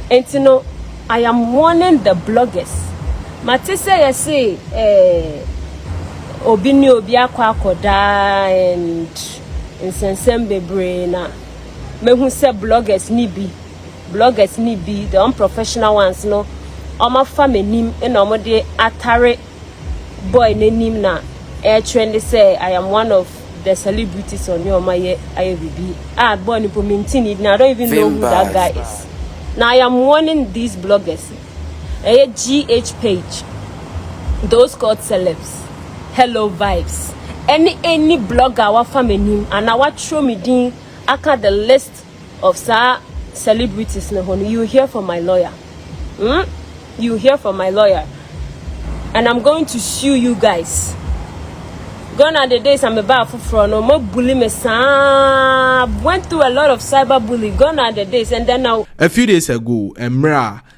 And you know, I am warning the bloggers. Matisse I say Obini Bediako akoda and insensembe braina. Me who say bloggers ni be the unprofessional ones no. Oma family nim and omo de atare boy nenim na trend say I am one of the celebrities on your my IBB. Boy ni pominti I don't even know who that guy is. Now I am warning these bloggers. A GH page. Those called celebs. Hello vibes. Any blogger wa family and I watch show me din aka the list of celebrities na hono. You hear from my lawyer. You hear from my lawyer. And I'm going to sue you guys. Gone are the days I'm about for no more bully me. Went through a lot of cyber bullying. Gone are the days, and then now. A few days ago,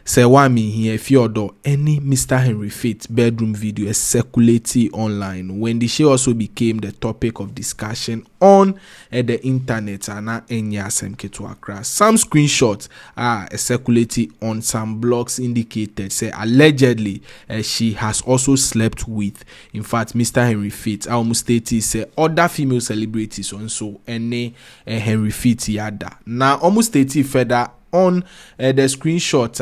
Serwaa Amihere and any Mr. Henry Fitz bedroom video circulating online. Wendy, Shay also became the topic of discussion on the internet and some screenshots are circulating on some blogs indicated say allegedly she has also slept with, in fact, Mr. Henry Fitz. I almost stated say other female celebrities also any Henry Fitz yada. Now almost stated further on the screenshot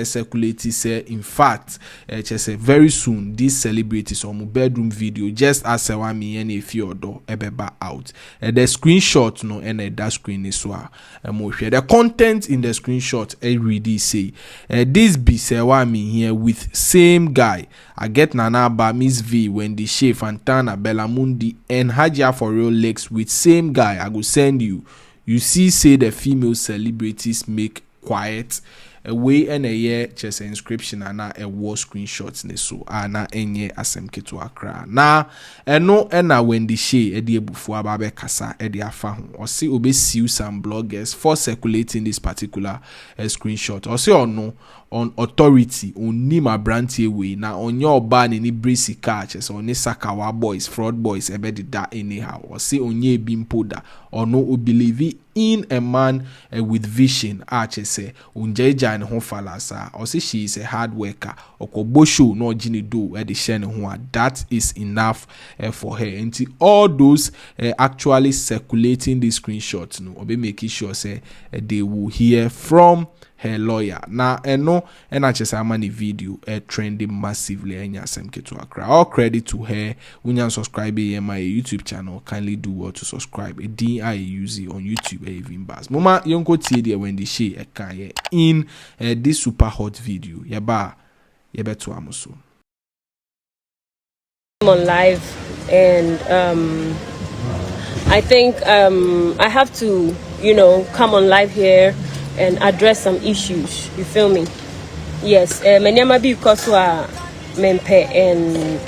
circulated say in fact very soon these celebrities on bedroom video just as Serwaa Amihere and Henry ebeba out the screenshot no and that screen is the content in the screenshot really say this be Serwaa Amihere with same guy. I get Nana Ba, Miss V, Wendy, Shay, Fantana, Bellamundi and Ajagurajah legs with same guy. I go send you. You see, say the female celebrities make quiet away and a year chess inscription and a war screenshots ne so na enye asemke to akra na eno na Wendy Shay edi ebufu ababe kasa edi afa ho or see obesiu some bloggers for circulating this particular screenshot or say ono on authority on nima brantie way na onye oba ni brisi catches on sakawa boys fraud boys ebedi da anyhow or say onye bimpoda or no who believe in a man with vision say unjeja and ho falasa or say she is a hard worker or kobosho no jini do the share that is enough for her. And all those actually circulating these screenshots no or be making sure say they will hear from her lawyer. Now, no, and I just amani video trending massively. All credit to her. When you subscribe to my YouTube channel, kindly do what to subscribe. A DIUZ on YouTube. Even bars. Mama, you go see there when they share a kaya in this super hot video. Yaba to amuso. I'm on live, and I think I have to, come on live here and address some issues. You feel me? Yes. My name is because mempe and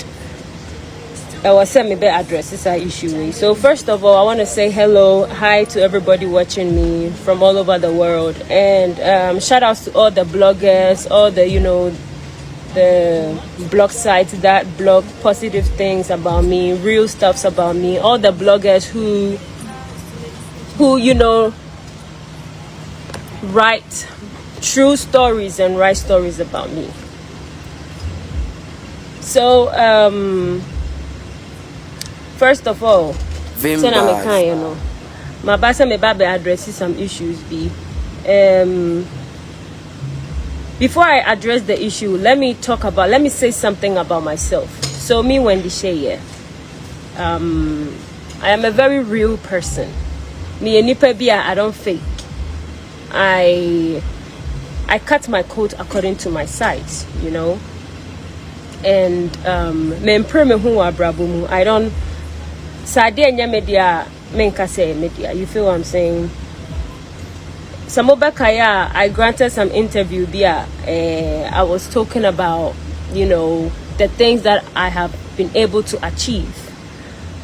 I was sent me the address. This is an issue. So first of all, I want to say hi to everybody watching me from all over the world, and shout outs to all the bloggers, all the the blog sites that blog positive things about me, real stuffs about me, all the bloggers who write true stories and write stories about me. So first of all, my basa me babe addresses some issues. Before I address the issue, let me say something about myself. So me, Wendy Shay, I am a very real person. Me I don't fake. I cut my coat according to my size, and I don't media media. You feel what I'm saying? Samobakaya, I granted some interview there. I was talking about, the things that I have been able to achieve.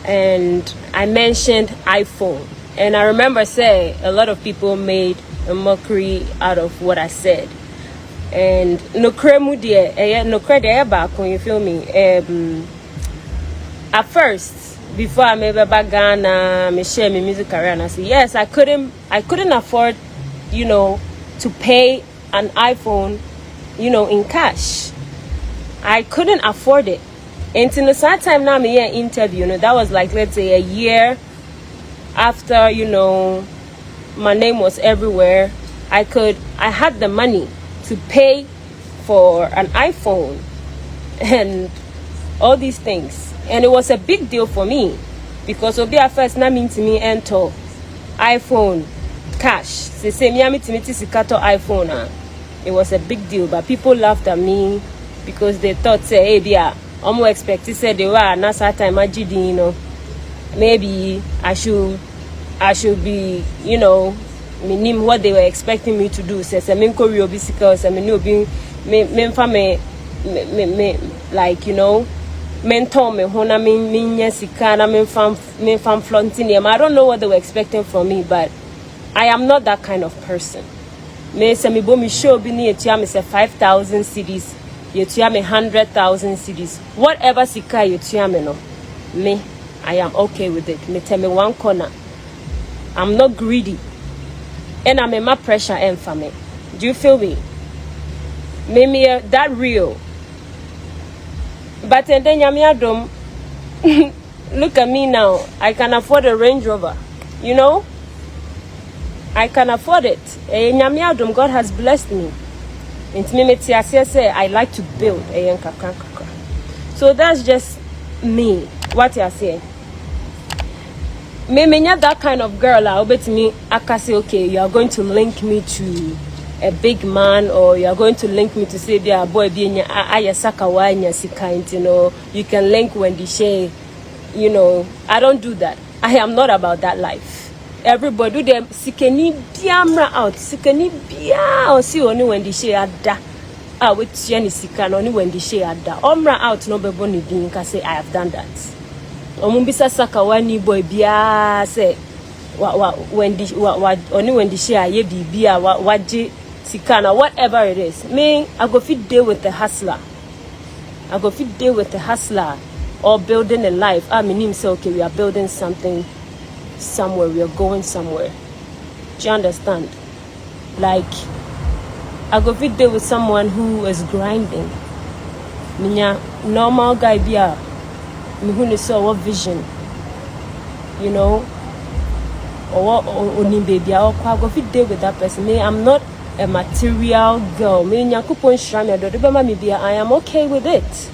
And I mentioned iPhone. And I remember a lot of people made a mockery out of what I said. And Nkrumah you feel me? At first, before I made back Ghana, I share my music career, and I said yes, I couldn't afford, to pay an iPhone, in cash. I couldn't afford it. And in the same time now, me interview, that was like, let's say, a year after, my name was everywhere. I had the money to pay for an iPhone and all these things. And it was a big deal for me because Obia first na mean to me enter iPhone cash. They say me sikato iPhone. It was a big deal, but people laughed at me because they thought say, hey, bia, almost expected say they were na time maybe I should be, meaning what they were expecting me to do. Says I mean Kojo bicycles, I mean like mentor me hona me sikana me fam flaunting them. I don't know what they were expecting from me, but I am not that kind of person. Me say me bo me show bi ni etua me say 5,000 cedis, etua me 100,000 cedis. Whatever sika etua me no, me I am okay with it. Me tell me one corner. I'm not greedy. And I'm in my pressure and for me. Do you feel me? Me that real. But then Yamiadum, look at me now. I can afford a Range Rover. I can afford it. Yamiadum, God has blessed me. I like to build. So that's just me. What you say? Me not that kind of girl. I'll bet me. I can say, okay, you are going to link me to a big man, or you are going to link me to say, "Dear boy, be in you can link Wendy, Shay." I don't do that. I am not about that life. Everybody do them sikeni biamra out, sikeni bia or see only Wendy Shay ada. With Jenny sikan only Wendy Shay ada. Omra out no bebo ni din can say I have done that. Omumbisa sakawani boy bia say Wendy only Wendy Shay aye bibia waji sikana, whatever it is. Me, I go fit deal with the hustler. I go fit deal with the hustler or building a life. I mean, say, okay, we are building something somewhere. We are going somewhere. Do you understand? Like, I go fit deal with someone who is grinding. Minya normal guy bia. Me who saw what vision. Or baby. I go fit deal with that person. Me, I'm not a material girl. I am okay with it.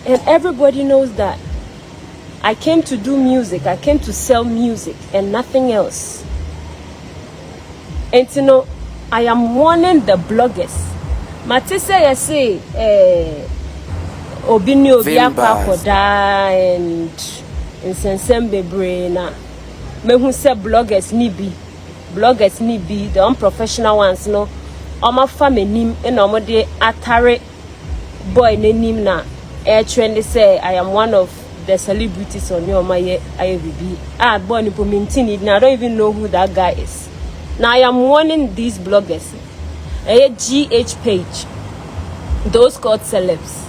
And everybody knows that. I came to do music. I came to sell music and nothing else. And I am warning the bloggers. Matisa say Obinio Bediako and Nsensembe brain. Me who say bloggers need be the unprofessional ones no oma family nim and omo de atare boy nenim na trend say I am one of the celebrities on your my IBB boy ni pomintin I don't even know who that guy is. Now I am warning these bloggers GH page, those called celebs,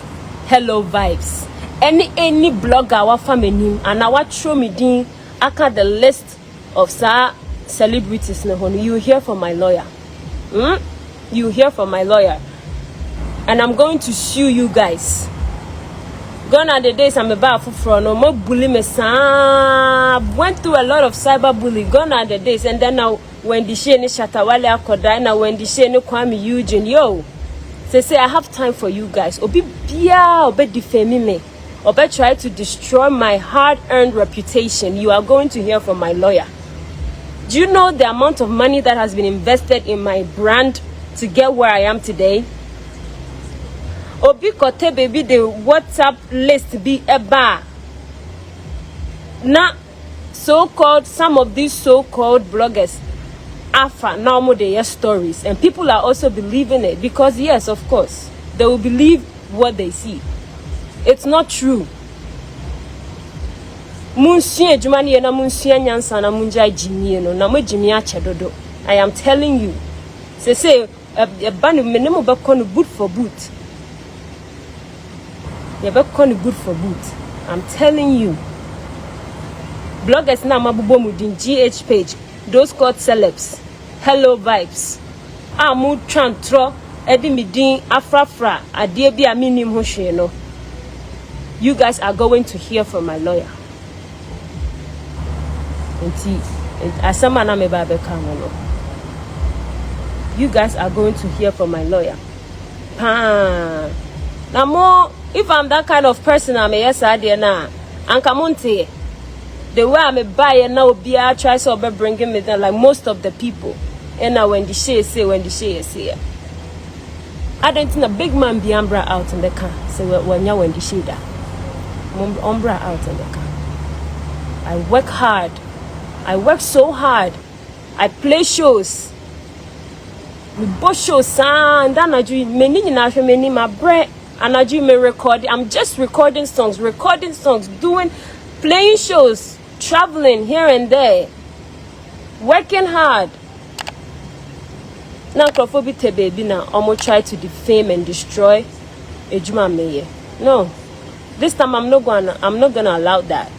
hello vibes, any blogger wa family nim and our show me din aka the list of celebrities no, you hear from my lawyer. You hear from my lawyer. And I'm going to sue you guys. Gone are the days I'm about for no more bully me. Went through a lot of cyber bullying. Gone are the days. And then now when the Shay Shatta Wale now when the Shay Kwame Eugene say I have time for you guys. Obi bia obi defame me. Obi try to destroy my hard-earned reputation. You are going to hear from my lawyer. Do you know the amount of money that has been invested in my brand to get where I am today? Obi kote baby the WhatsApp list be a bar. Now, some of these so-called bloggers alpha now their stories, and people are also believing it because yes, of course, they will believe what they see. It's not true. I am telling you. Say boot for boot. Good for boot. I'm telling you. Bloggers now mabubomudin GH page. Those called celebs. Hello vibes. amu twantro edi me din afrafra ade bi a minim ho hwe no. You guys are going to hear from my lawyer. You guys are going to hear from my lawyer. Now more, if I'm that kind of person, I'm a yes idea now. And come on, the way I'm a buyer now, be I try so be bringing me down like most of the people. And now when the Shay say, I don't think a big man be umbra out in the car. So when you when the Shay da, umbra out in the car. I work hard. I work so hard. I play shows. We both shows and then I do many my bread and I do me record. I'm just recording songs, doing playing shows, traveling here and there, working hard. Now Nkrumah baby now almost try to defame and destroy Ejuma Meye. No. This time I'm not gonna allow that.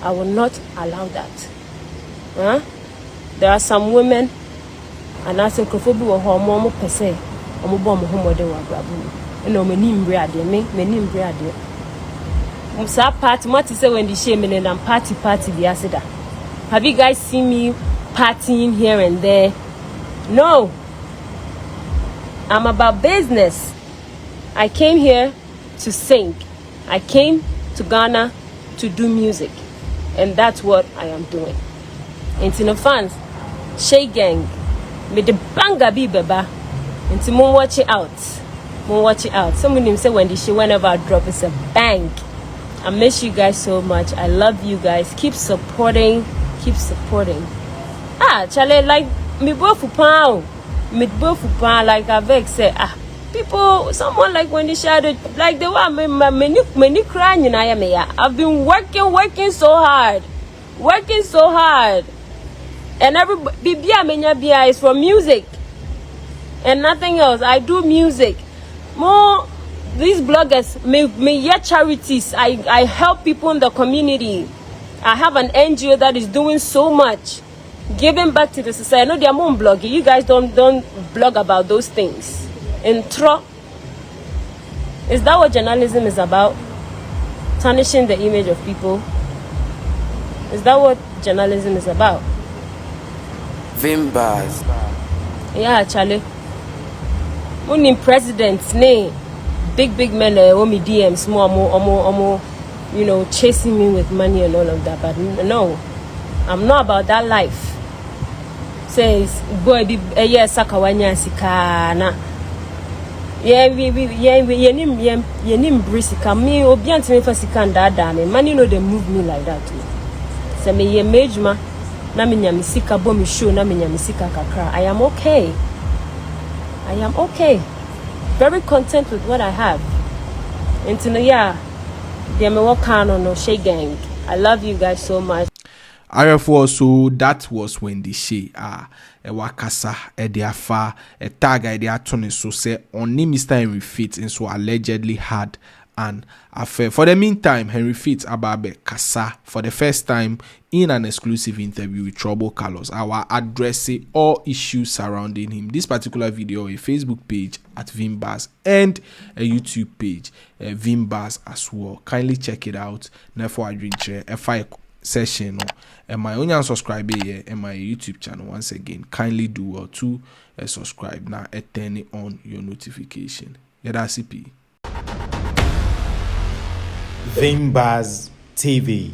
I will not allow that. Huh? There are some women and I say Nkrumah bi wo ho mo pese omo bo mo homode wa brabu no mani mbre ade mani mbre ade musa party what say when the shame and I'm party the asida. Have you guys seen me partying here and there? No. I'm about business. I came here to sing. I came to Ghana to do music, and that's what I am doing. Into the fans, Shay gang, me the banga be beba. Into mo watch it out. Someone say when the Shay whenever I drop it's a bang. I miss you guys so much. I love you guys. Keep supporting. Chale like me both pound. Like I've said people, someone like when they shouted like they were many crying in Ayamea. I've been working so hard. And everybody Bia is for music and nothing else. I do music. More these bloggers me charities. I help people in the community. I have an NGO that is doing so much, giving back to the society. I know they're more blogging. You guys don't blog about those things. Intro. Is that what journalism is about? Tarnishing the image of people? Is that what journalism is about? Vimbas. Yeah, Charlie. Only president's name. Big men me DMs more, you know, chasing me with money and all of that. But no, I'm not about that life. Says boy be sakawanya sikana. Yenim brisika me obi antime fa sika ndada me money no dey move me like that too. Say me ye mejuma na me nyam sika bo me show na me nyam sika kakra. I am okay. Very content with what I have. And no Shay gang. I love you guys so much. F00l, so that was when the Shay wakasa ediafa a tag idea tone so say only Mr. Henry Fitz and so allegedly had an affair. For the meantime, Henry Fitz ababe kasa for the first time in an exclusive interview with Trouble Carlos, our addressing all issues surrounding him. This particular video, a Facebook page at Vimbas and a YouTube page, Vimbas as well. Kindly check it out. Therefore, I drink a fire session and my own subscribe here and my YouTube channel. Once again, kindly do well to subscribe now and turn on your notification. Yeah, that's CP. Vimbas TV.